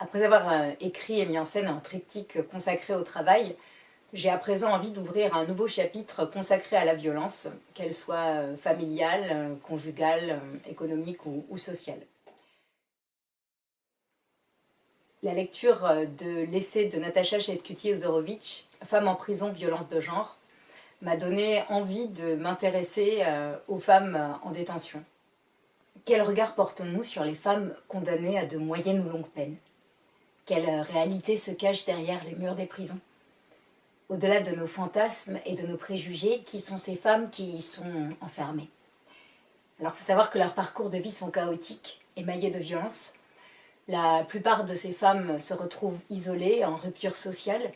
Après avoir écrit et mis en scène un triptyque consacré au travail, j'ai à présent envie d'ouvrir un nouveau chapitre consacré à la violence, qu'elle soit familiale, conjugale, économique ou sociale. La lecture de l'essai de Natasha Chetcuti-Ozorowicz, Femmes en prison, violence de genre, m'a donné envie de m'intéresser aux femmes en détention. Quel regard portons-nous sur les femmes condamnées à de moyennes ou longues peines? Quelle réalité se cache derrière les murs des prisons? Au-delà de nos fantasmes et de nos préjugés, qui sont ces femmes qui y sont enfermées? Alors, il faut savoir que leurs parcours de vie sont chaotiques, émaillés de violence. La plupart de ces femmes se retrouvent isolées, en rupture sociale,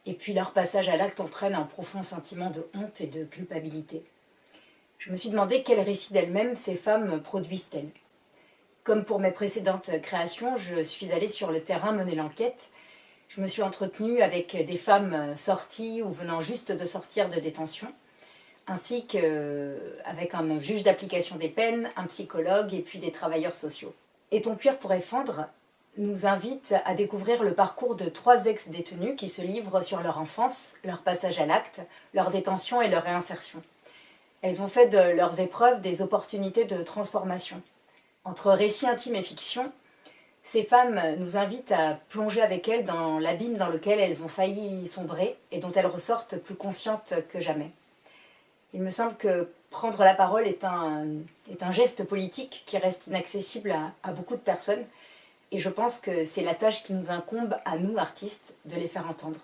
et puis leur passage à l'acte entraîne un profond sentiment de honte et de culpabilité. Je me suis demandé quel récit d'elles-mêmes ces femmes produisent-elles. Comme pour mes précédentes créations, je suis allée sur le terrain mener l'enquête. Je me suis entretenue avec des femmes sorties ou venant juste de sortir de détention, ainsi qu'avec un juge d'application des peines, un psychologue et puis des travailleurs sociaux. Et Ton cuir pourrait fendre nous invite à découvrir le parcours de 3 ex-détenus qui se livrent sur leur enfance, leur passage à l'acte, leur détention et leur réinsertion. Elles ont fait de leurs épreuves des opportunités de transformation. Entre récits intimes et fiction, ces femmes nous invitent à plonger avec elles dans l'abîme dans lequel elles ont failli sombrer et dont elles ressortent plus conscientes que jamais. Il me semble que prendre la parole est un geste politique qui reste inaccessible à beaucoup de personnes, et je pense que c'est la tâche qui nous incombe à nous, artistes, de les faire entendre.